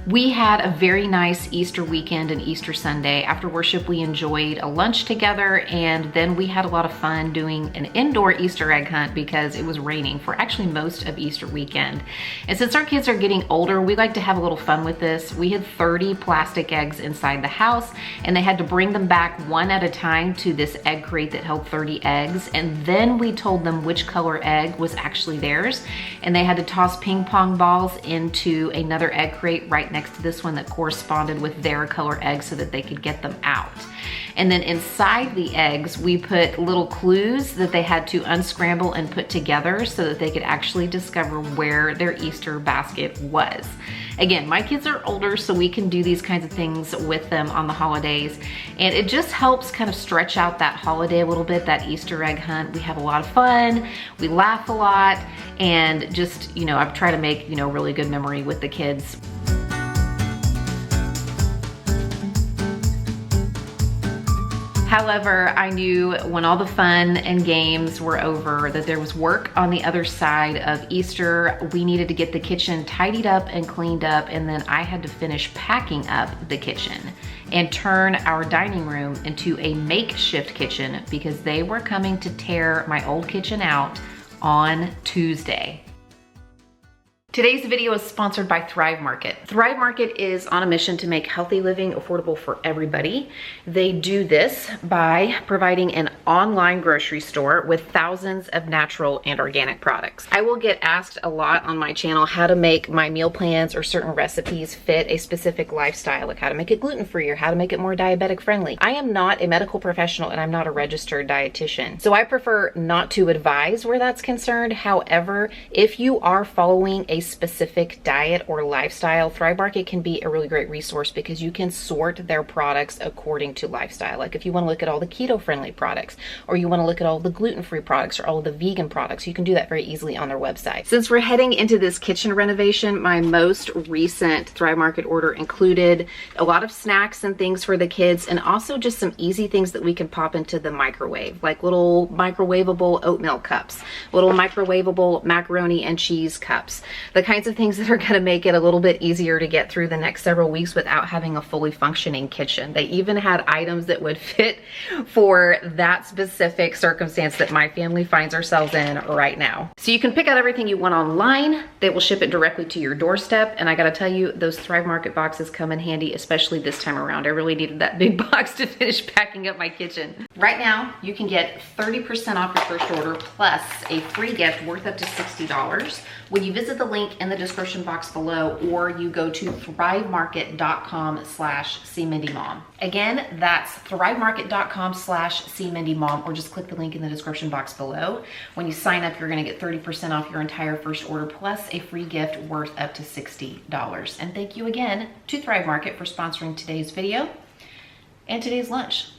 We had a very nice Easter weekend and Easter Sunday. After worship, we enjoyed a lunch together, and then we had a lot of fun doing an indoor Easter egg hunt because it was raining for actually most of Easter weekend. And since our kids are getting older, we like to have a little fun with this. We had 30 plastic eggs inside the house, and they had to bring them back one at a time to this egg crate that held 30 eggs. And then we told them which color egg was actually theirs, and they had to toss ping pong balls into another egg crate right next to this one that corresponded with their color egg so that they could get them out. And then inside the eggs, we put little clues that they had to unscramble and put together so that they could actually discover where their Easter basket was. Again, my kids are older, so we can do these kinds of things with them on the holidays. And it just helps kind of stretch out that holiday a little bit, that Easter egg hunt. We have a lot of fun, we laugh a lot, and just, I've tried to make, really good memory with the kids. However, I knew when all the fun and games were over that there was work on the other side of Easter. We needed to get the kitchen tidied up and cleaned up, and then I had to finish packing up the kitchen and turn our dining room into a makeshift kitchen because they were coming to tear my old kitchen out on Tuesday. Today's video is sponsored by Thrive Market. Thrive Market is on a mission to make healthy living affordable for everybody. They do this by providing an online grocery store with thousands of natural and organic products. I will get asked a lot on my channel how to make my meal plans or certain recipes fit a specific lifestyle, like how to make it gluten-free or how to make it more diabetic friendly. I am not a medical professional and I'm not a registered dietitian, so I prefer not to advise where that's concerned. However, if you are following a specific diet or lifestyle, Thrive Market can be a really great resource because you can sort their products according to lifestyle. Like if you want to look at all the keto friendly products, or you want to look at all the gluten-free products or all of the vegan products, you can do that very easily on their website. Since we're heading into this kitchen renovation, my most recent Thrive Market order included a lot of snacks and things for the kids, and also just some easy things that we can pop into the microwave, like little microwavable oatmeal cups, little microwavable macaroni and cheese cups, the kinds of things that are going to make it a little bit easier to get through the next several weeks without having a fully functioning kitchen. They even had items that would fit for that specific circumstance that my family finds ourselves in right now. So you can pick out everything you want online. They will ship it directly to your doorstep. And I got to tell you, those Thrive Market boxes come in handy, especially this time around. I really needed that big box to finish packing up my kitchen. Right now, you can get 30% off your first order plus a free gift worth up to $60 when you visit the link in the description box below, or you go to thrivemarket.com/cmindymom. Again, that's thrivemarket.com/cmindymom, or just click the link in the description box below. When you sign up, you're gonna get 30% off your entire first order plus a free gift worth up to $60. And thank you again to Thrive Market for sponsoring today's video and today's lunch.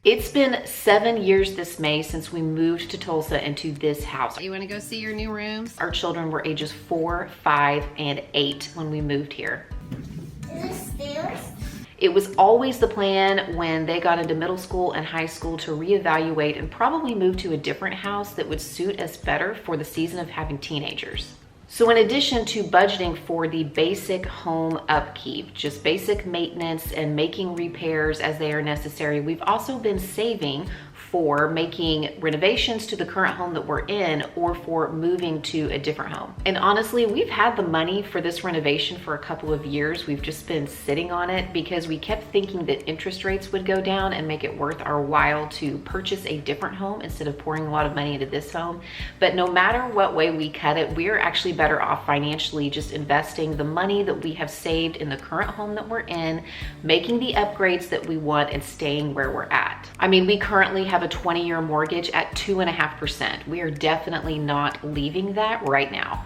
It's been 7 years this May since we moved to Tulsa into this house. You wanna go see your new rooms? Our children were ages 4, 5, and 8 when we moved here. Is it stairs? It was always the plan when they got into middle school and high school to reevaluate and probably move to a different house that would suit us better for the season of having teenagers. So in addition to budgeting for the basic home upkeep, just basic maintenance and making repairs as they are necessary, we've also been saving for making renovations to the current home that we're in, or for moving to a different home. And honestly, we've had the money for this renovation for a couple of years. We've just been sitting on it because we kept thinking that interest rates would go down and make it worth our while to purchase a different home instead of pouring a lot of money into this home. But no matter what way we cut it, we are actually better off financially just investing the money that we have saved in the current home that we're in, making the upgrades that we want, and staying where we're at. I mean, we currently have a 20-year mortgage at 2.5%. We are definitely not leaving that right now.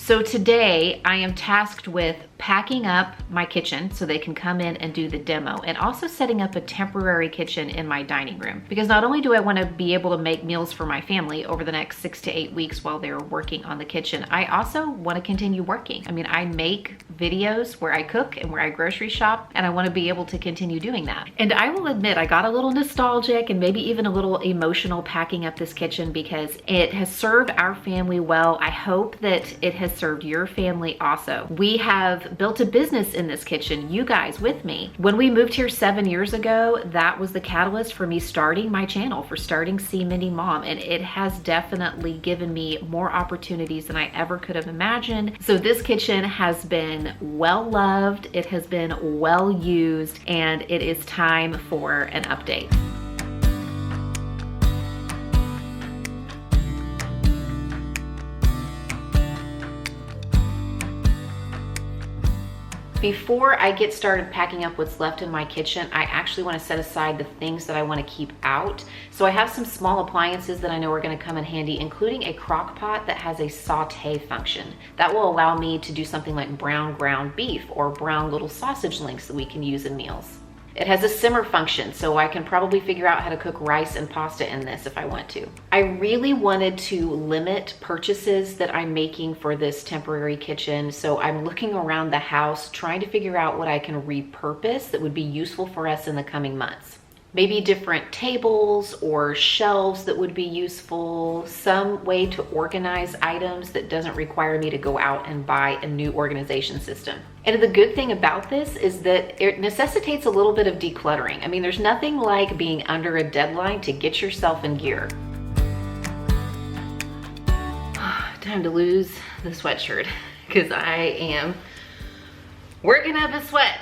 So today I am tasked with packing up my kitchen so they can come in and do the demo, and also setting up a temporary kitchen in my dining room. Because not only do I want to be able to make meals for my family over the next 6 to 8 weeks while they're working on the kitchen, I also want to continue working. I mean, I make videos where I cook and where I grocery shop, and I want to be able to continue doing that. And I will admit, I got a little nostalgic and maybe even a little emotional packing up this kitchen because it has served our family well. I hope that it has served your family also. We have built a business in this kitchen, you guys with me. When we moved here 7 years ago, that was the catalyst for me starting my channel, for starting See Mindy Mom, and it has definitely given me more opportunities than I ever could have imagined. So this kitchen has been well loved, it has been well used, and it is time for an update. Before I get started packing up what's left in my kitchen, I actually want to set aside the things that I want to keep out. So I have some small appliances that I know are going to come in handy, including a crock pot that has a saute function. That will allow me to do something like brown ground beef or brown little sausage links that we can use in meals. It has a simmer function, so I can probably figure out how to cook rice and pasta in this if I want to. I really wanted to limit purchases that I'm making for this temporary kitchen, so I'm looking around the house trying to figure out what I can repurpose that would be useful for us in the coming months. Maybe different tables or shelves that would be useful, some way to organize items that doesn't require me to go out and buy a new organization system. And the good thing about this is that it necessitates a little bit of decluttering. I mean, there's nothing like being under a deadline to get yourself in gear. Time to lose the sweatshirt because I am working up a sweat.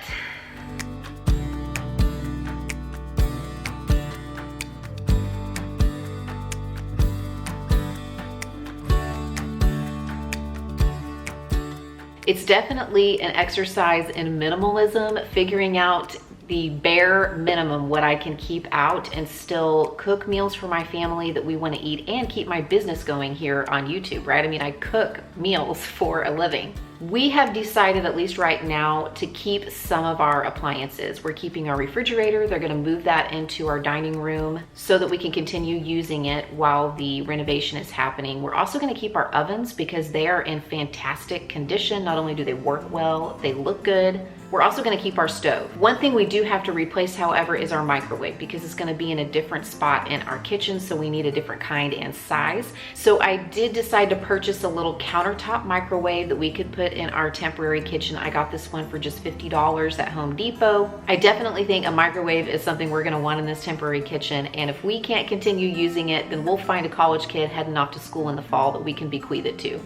It's definitely an exercise in minimalism, figuring out the bare minimum, what I can keep out and still cook meals for my family that we want to eat and keep my business going here on YouTube, right? I mean, I cook meals for a living. We have decided, at least right now, to keep some of our appliances. We're keeping our refrigerator. They're going to move that into our dining room so that we can continue using it while the renovation is happening. We're also going to keep our ovens because they are in fantastic condition. Not only do they work well, they look good. We're also going to keep our stove. One thing we do have to replace, however, is our microwave because it's going to be in a different spot in our kitchen, so we need a different kind and size. So I did decide to purchase a little countertop microwave that we could put in our temporary kitchen. I got this one for just $50 at Home Depot. I definitely think a microwave is something we're going to want in this temporary kitchen, and if we can't continue using it, then we'll find a college kid heading off to school in the fall that we can bequeath it to.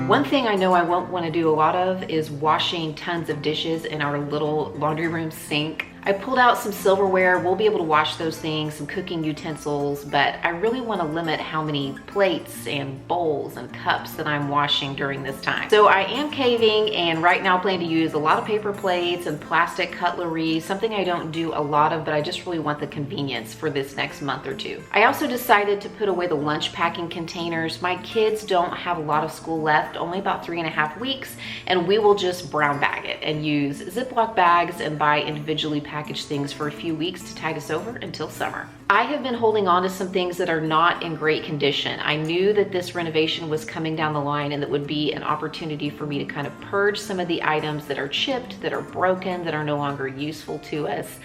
One thing I know I won't want to do a lot of is washing tons of dishes in our little laundry room sink. I pulled out some silverware. We'll be able to wash those things, some cooking utensils, but I really want to limit how many plates and bowls and cups that I'm washing during this time. So I am caving, and right now I plan to use a lot of paper plates and plastic cutlery, something I don't do a lot of, but I just really want the convenience for this next month or two. I also decided to put away the lunch packing containers. My kids don't have a lot of school left, only about 3.5 weeks, and we will just brown bag it and use Ziploc bags and buy individually packaged things for a few weeks to tide us over until summer. I have been holding on to some things that are not in great condition. I knew that this renovation was coming down the line and that would be an opportunity for me to kind of purge some of the items that are chipped, that are broken, that are no longer useful to us.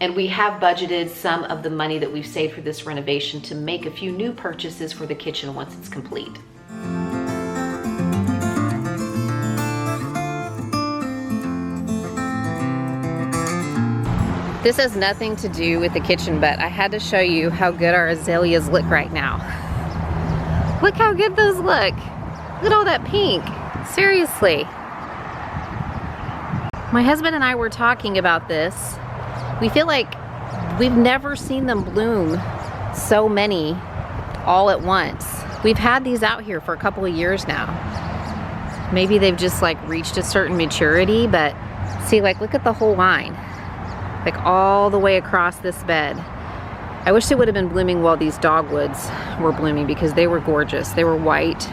And we have budgeted some of the money that we've saved for this renovation to make a few new purchases for the kitchen once it's complete. This has nothing to do with the kitchen, but I had to show you how good our azaleas look right now. Look how good those look. Look at all that pink. Seriously. My husband and I were talking about this. We feel like we've never seen them bloom so many all at once. We've had these out here for a couple of years now. Maybe they've just like reached a certain maturity, but see, like, look at the whole line. Like all the way across this bed. I wish they would have been blooming while these dogwoods were blooming because they were gorgeous. They were white,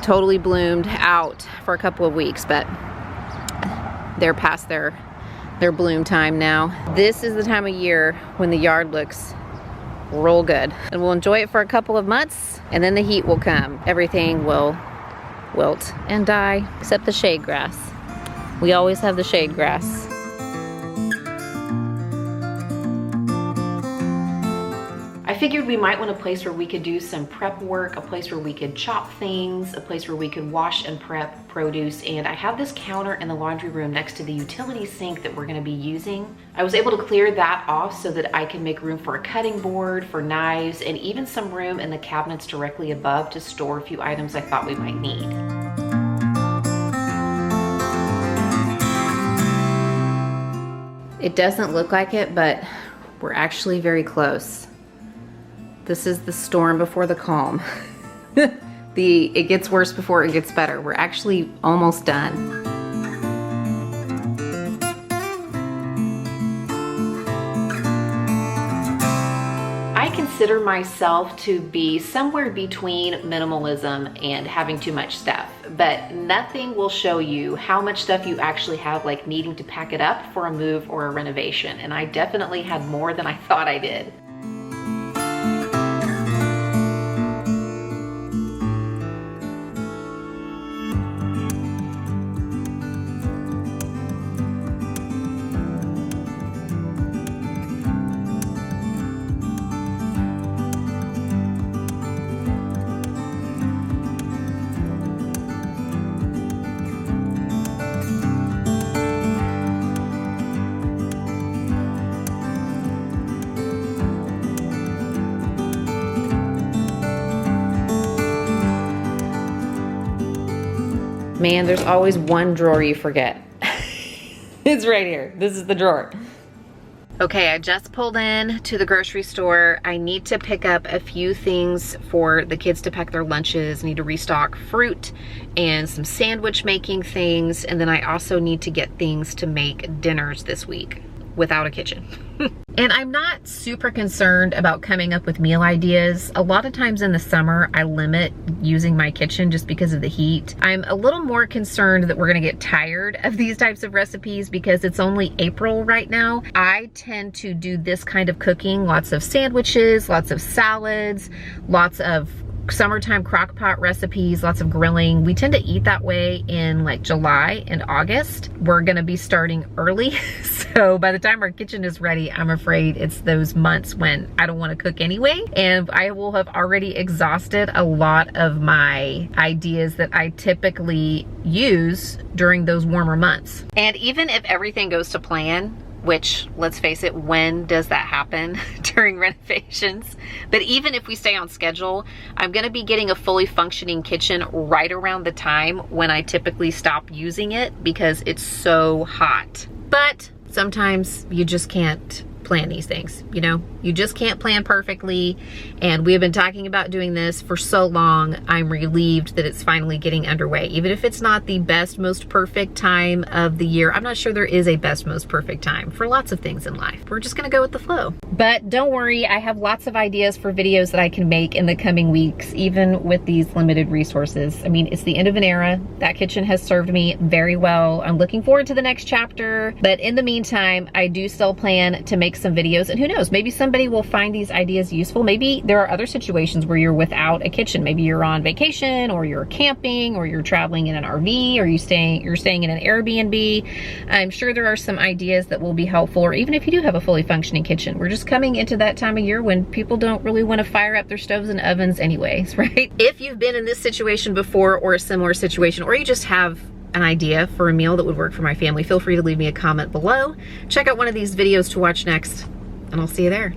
totally bloomed out for a couple of weeks, but they're past their bloom time now. This is the time of year when the yard looks real good. And we'll enjoy it for a couple of months, and then the heat will come. Everything will wilt and die, except the shade grass. We always have the shade grass. I figured we might want a place where we could do some prep work, a place where we could chop things, a place where we could wash and prep produce. And I have this counter in the laundry room next to the utility sink that we're gonna be using. I was able to clear that off so that I can make room for a cutting board, for knives, and even some room in the cabinets directly above to store a few items I thought we might need. It doesn't look like it, but we're actually very close. This is the storm before the calm. It gets worse before it gets better. We're actually almost done. I consider myself to be somewhere between minimalism and having too much stuff, but nothing will show you how much stuff you actually have, like needing to pack it up for a move or a renovation. And I definitely had more than I thought I did. Man, there's always one drawer you forget. It's right here. This is the drawer. Okay, I just pulled in to the grocery store. I need to pick up a few things for the kids to pack their lunches. I need to restock fruit and some sandwich making things. And then I also need to get things to make dinners this week without a kitchen. And I'm not super concerned about coming up with meal ideas. A lot of times in the summer, I limit using my kitchen just because of the heat. I'm a little more concerned that we're gonna get tired of these types of recipes because it's only April right now. I tend to do this kind of cooking, lots of sandwiches, lots of salads, lots of summertime crock pot recipes, lots of grilling. We tend to eat that way in like July and August. We're gonna be starting early. So by the time our kitchen is ready, I'm afraid it's those months when I don't wanna cook anyway. And I will have already exhausted a lot of my ideas that I typically use during those warmer months. And even if everything goes to plan, which, let's face it, when does that happen during renovations? But even if we stay on schedule, I'm gonna be getting a fully functioning kitchen right around the time when I typically stop using it because it's so hot. But sometimes you just can't plan these things, you know? You just can't plan perfectly, and we have been talking about doing this for so long. I'm relieved that it's finally getting underway. Even if it's not the best, most perfect time of the year, I'm not sure there is a best, most perfect time for lots of things in life. We're just gonna go with the flow. But don't worry, I have lots of ideas for videos that I can make in the coming weeks, even with these limited resources. I mean, it's the end of an era. That kitchen has served me very well. I'm looking forward to the next chapter, but in the meantime, I do still plan to make some videos, and who knows, maybe somebody will find these ideas useful. Maybe there are other situations where you're without a kitchen. Maybe you're on vacation, or you're camping, or you're traveling in an RV, or you're staying in an Airbnb. I'm sure there are some ideas that will be helpful, or even if you do have a fully functioning kitchen. We're just coming into that time of year when people don't really want to fire up their stoves and ovens anyways, right? If you've been in this situation before, or a similar situation, or you just have an idea for a meal that would work for my family, feel free to leave me a comment below. Check out one of these videos to watch next, and I'll see you there.